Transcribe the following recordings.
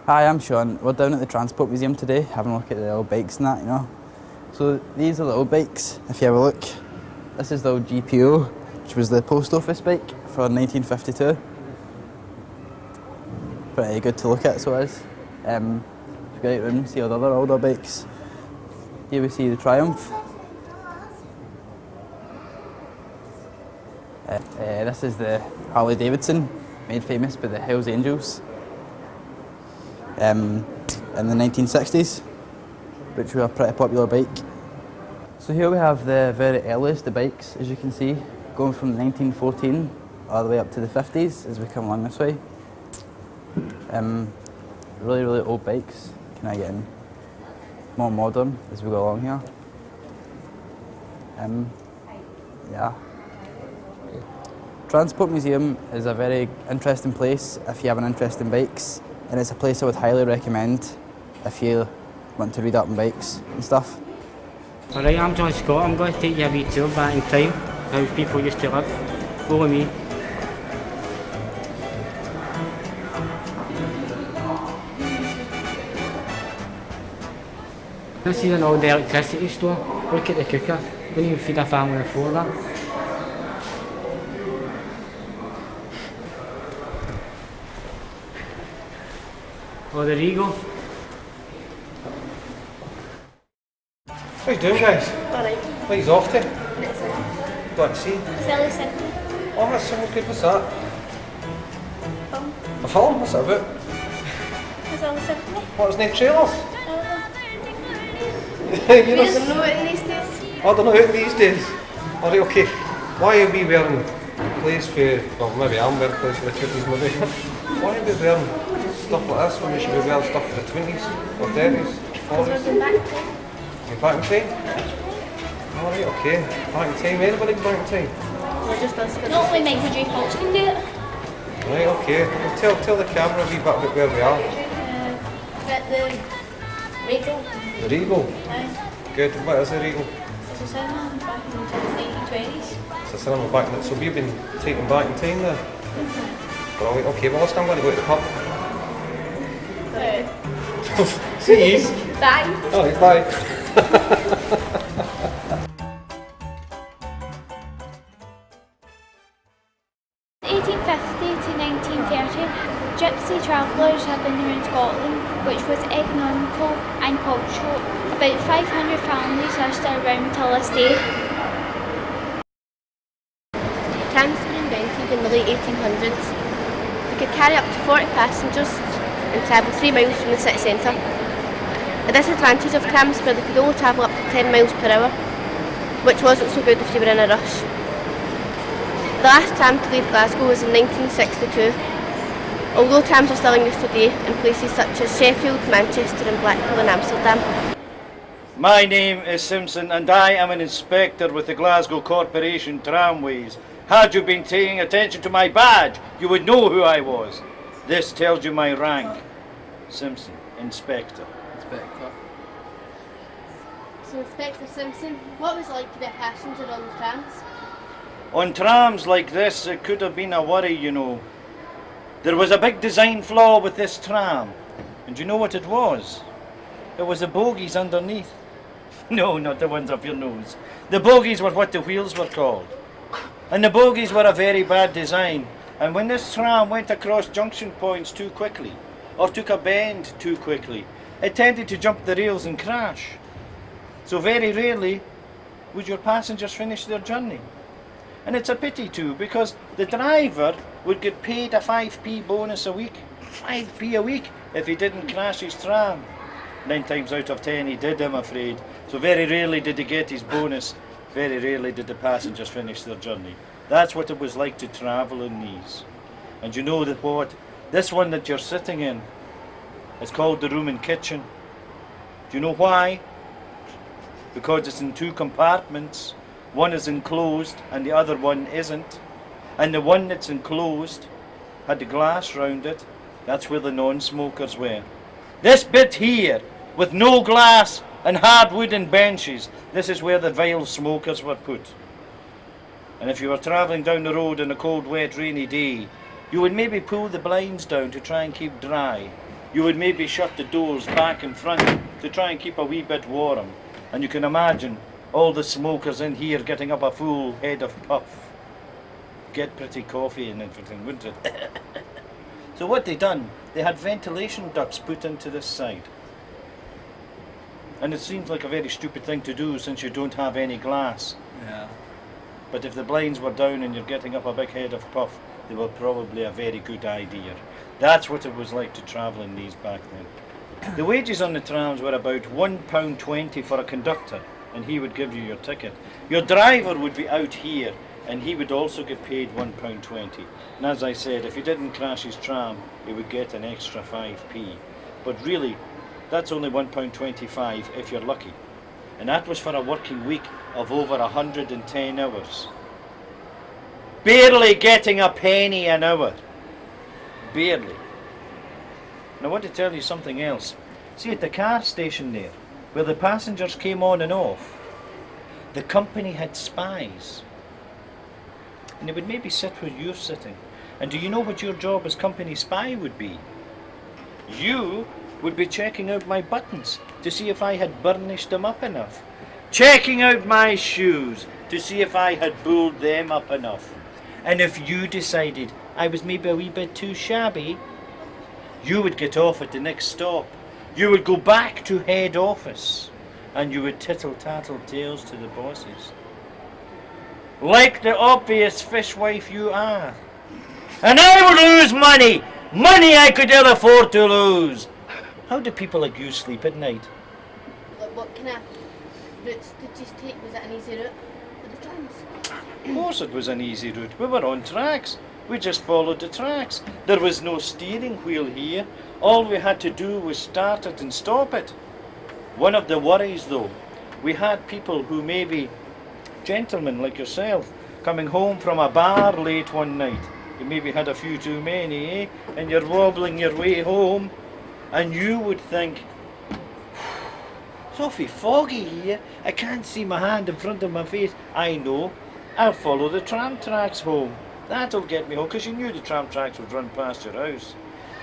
Hi, I'm Sean. We're down at the Transport Museum today, having a look at the old bikes and that, you know. So these are the old bikes, if you have a look. This is the old GPO, which was the post office bike for 1952. Pretty good to look at, so it is. If you go out and see all the other older bikes, here we see the Triumph. This is the Harley Davidson, made famous by the Hells Angels in the 1960s, which were a pretty popular bike. So here we have the very earliest of bikes, as you can see, going from 1914 all the way up to the 50s as we come along this way. Really, really old bikes, kind of getting more modern as we go along here. Yeah. Transport Museum is a very interesting place if you have an interest in bikes, and it's a place I would highly recommend if you want to read up on bikes and stuff. Alright, I'm John Scott. I'm going to take you a wee tour back in time, how people used to live. Follow me. This is an old electricity store. Look at the cooker. Don't even feed a family of four that. Or the Regal. What are you doing, guys? Alright. Where are you off to? Go and see. Sally Sydney. Oh, that sounds good. What's that? Film. A film? What's that about? Sally Sydney. What's the name? Trailers? You don't know it these days. I don't know it these days. Alright, okay. Why are we wearing clothes for, well, maybe I'm wearing clothes for the 20s, maybe. Why are we wearing stuff like this when we should be wearing stuff for the 20s or 30s, 40s? We're back to You're back in time? Alright, okay. Back in time. Anybody back in time? we're just us. Not only Michael J. Fox can do it. Right, okay. Well, tell the camera a wee bit about where we are. At the Regal. The Regal? Aye. Good. What is the Regal? It's a cinema back in the 1920s. It's a cinema back in it. So we've been taken back in time there? Right, okay. Well, listen, I'm going to go to the pub. See you. Bye. Alright, bye. 1850 to 1930, gypsy travellers had been around Scotland, which was economical and cultural. About 500 families are still around till this day. Trams were invented in the late 1800s. They could carry up to 40 passengers and travel 3 miles from the city centre. The disadvantage of trams were they could only travel up to 10 miles per hour, which wasn't so good if you were in a rush. The last tram to leave Glasgow was in 1962, although trams are still in use today in places such as Sheffield, Manchester and Blackpool and Amsterdam. My name is Simpson and I am an inspector with the Glasgow Corporation Tramways. Had you been paying attention to my badge, you would know who I was. This tells you my rank. Simpson, Inspector. So Inspector Simpson, what was it like to be a passenger on the trams? On trams like this, it could have been a worry, you know. There was a big design flaw with this tram. And you know what it was? It was the bogies underneath. No, not the ones up your nose. The bogies were what the wheels were called. And the bogies were a very bad design. And when this tram went across junction points too quickly, or took a bend too quickly, it tended to jump the rails and crash. So very rarely would your passengers finish their journey. And it's a pity too, because the driver would get paid a 5p bonus a week, 5p a week, if he didn't crash his tram. 9 times out of 10 he did, I'm afraid. So very rarely did he get his bonus, very rarely did the passengers finish their journey. That's what it was like to travel in these. And you know that what? This one that you're sitting in is called the room and kitchen. Do you know why? Because it's in 2 compartments. One is enclosed and the other one isn't. And the one that's enclosed had the glass round it. That's where the non-smokers were. This bit here, with no glass and hard wooden benches, this is where the vile smokers were put. And if you were travelling down the road on a cold, wet, rainy day, you would maybe pull the blinds down to try and keep dry. you would maybe shut the doors back and front to try and keep a wee bit warm. And you can imagine all the smokers in here getting up a full head of puff. Get pretty coffee and everything, wouldn't it? So what they done, they had ventilation ducts put into this side. And it seems like a very stupid thing to do since you don't have any glass. Yeah. But if the blinds were down and you're getting up a big head of puff, they were probably a very good idea. That's what it was like to travel in these back then. The wages on the trams were about £1.20 for a conductor, and he would give you your ticket. Your driver would be out here, and he would also get paid £1.20. And as I said, if he didn't crash his tram, he would get an extra 5p. But really, that's only £1.25 if you're lucky. And that was for a working week of over 110 hours. Barely getting a penny an hour. Barely. And I want to tell you something else. See, at the car station there, where the passengers came on and off, the company had spies. And they would maybe sit where you're sitting. And do you know what your job as company spy would be? You would be checking out my buttons to see if I had burnished them up enough. Checking out my shoes to see if I had bulled them up enough. And if you decided I was maybe a wee bit too shabby, you would get off at the next stop. You would go back to head office and you would tittle-tattle tales to the bosses. Like the obvious fishwife you are. And I would lose money! Money I could ill afford to lose! How do people like you sleep at night? What kind of routes did you take? Was it an easy route for the trams? Of course it was an easy route. We were on tracks. We just followed the tracks. There was no steering wheel here. All we had to do was start it and stop it. One of the worries though, we had people who maybe, gentlemen like yourself, coming home from a bar late one night. You maybe had a few too many, eh? And you're wobbling your way home. And you would think, it's awfully foggy here. I can't see my hand in front of my face. I know. I'll follow the tram tracks home. That'll get me home, because you knew the tram tracks would run past your house.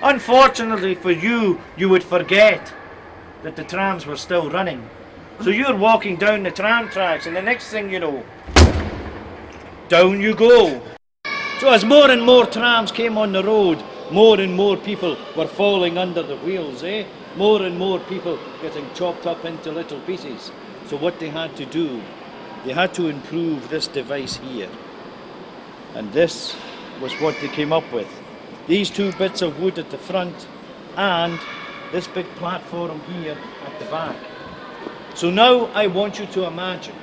Unfortunately for you, you would forget that the trams were still running. So you're walking down the tram tracks, and the next thing you know, down you go. So as more and more trams came on the road, more and more people were falling under the wheels, eh? More and more people getting chopped up into little pieces. So what they had to do, they had to improve this device here. And this was what they came up with. These two bits of wood at the front and this big platform here at the back. So now I want you to imagine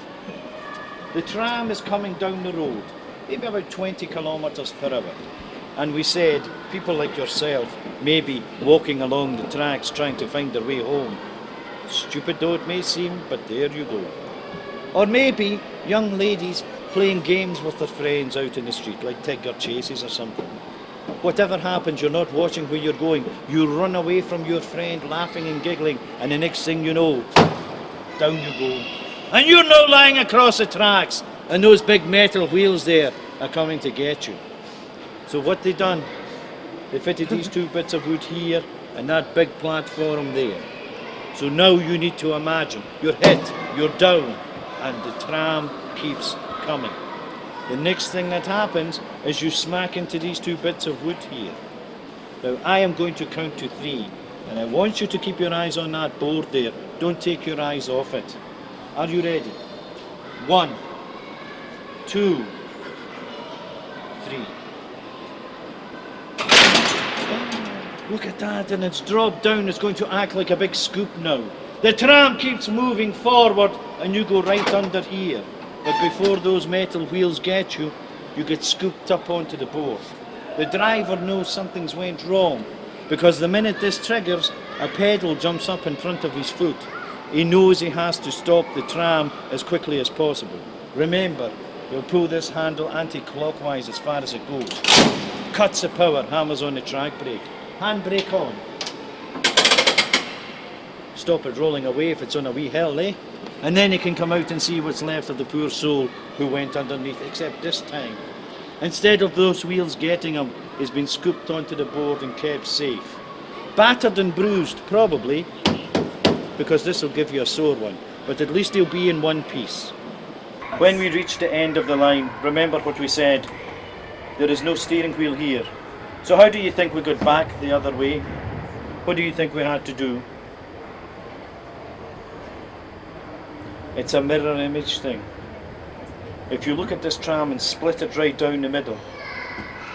the tram is coming down the road, maybe about 20 kilometers per hour. And we said, people like yourself, maybe walking along the tracks trying to find their way home. Stupid though it may seem, but there you go. Or maybe young ladies playing games with their friends out in the street, like Tigger Chases or something. Whatever happens, you're not watching where you're going. You run away from your friend, laughing and giggling, and the next thing you know, down you go. And you're now lying across the tracks, and those big metal wheels there are coming to get you. So what they done, they fitted these two bits of wood here and that big platform there. So now you need to imagine, you're hit, you're down, and the tram keeps coming. The next thing that happens is you smack into these two bits of wood here. Now I am going to count to 3, and I want you to keep your eyes on that board there. Don't take your eyes off it. Are you ready? 1, 2, 3. Look at that, and it's dropped down. It's going to act like a big scoop now. The tram keeps moving forward and you go right under here. But before those metal wheels get you, you get scooped up onto the board. The driver knows something's went wrong because the minute this triggers, a pedal jumps up in front of his foot. He knows he has to stop the tram as quickly as possible. Remember, he'll pull this handle anti-clockwise as far as it goes. Cuts the power, hammers on the track brake. Handbrake on. Stop it rolling away if it's on a wee hill, eh? And then you can come out and see what's left of the poor soul who went underneath, except this time, instead of those wheels getting him, he's been scooped onto the board and kept safe. Battered and bruised, probably, because this will give you a sore one. But at least he'll be in one piece. When we reach the end of the line, remember what we said. There is no steering wheel here. So how do you think we got back the other way? What do you think we had to do? It's a mirror image thing. If you look at this tram and split it right down the middle,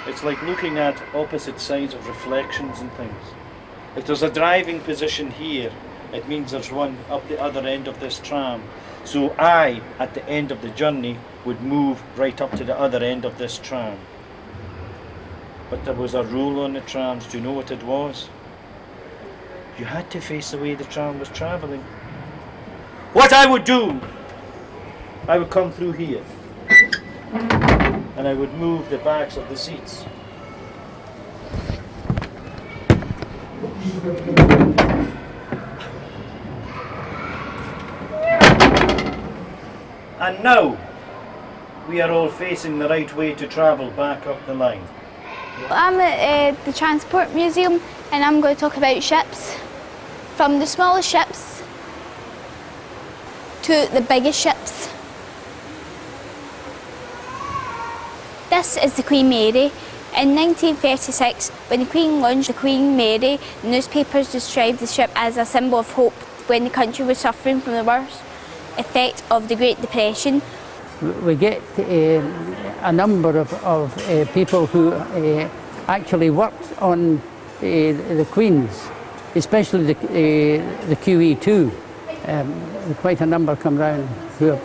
it's like looking at opposite sides of reflections and things. If there's a driving position here, it means there's one up the other end of this tram. So I, at the end of the journey, would move right up to the other end of this tram. But there was a rule on the trams. Do you know what it was? You had to face the way the tram was travelling. What I would do, I would come through here and I would move the backs of the seats. And now we are all facing the right way to travel back up the line. I'm at the Transport Museum and I'm going to talk about ships. From the smallest ships to the biggest ships. This is the Queen Mary. In 1936, when the Queen launched the Queen Mary, newspapers described the ship as a symbol of hope when the country was suffering from the worst effect of the Great Depression. We get a number of people who actually worked on the Queens, especially the QE2. Quite a number come round here,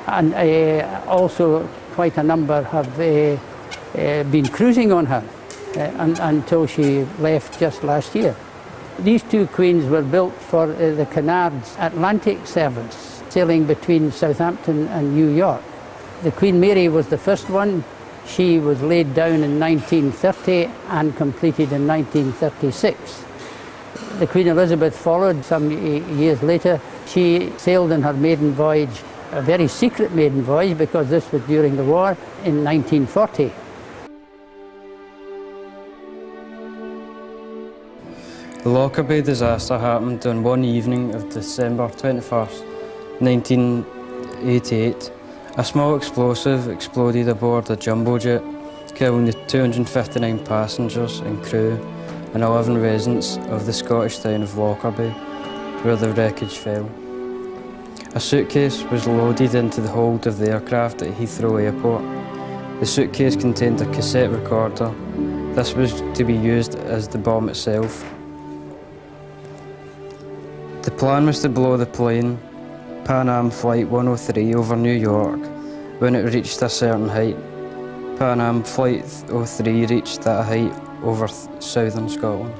and also quite a number have been cruising on her until she left just last year. These two Queens were built for the Cunard's Atlantic service, sailing between Southampton and New York. The Queen Mary was the first one. She was laid down in 1930 and completed in 1936. The Queen Elizabeth followed some years later. She sailed in her maiden voyage, a very secret maiden voyage because this was during the war, in 1940. The Lockerbie disaster happened on one evening of December 21st, 1988. A small explosive exploded aboard a jumbo jet, killing the 259 passengers and crew and 11 residents of the Scottish town of Lockerbie, where the wreckage fell. A suitcase was loaded into the hold of the aircraft at Heathrow Airport. The suitcase contained a cassette recorder. This was to be used as the bomb itself. The plan was to blow the plane, Pan Am Flight 103, over New York when it reached a certain height. Pan Am Flight 03 reached that height over southern Scotland.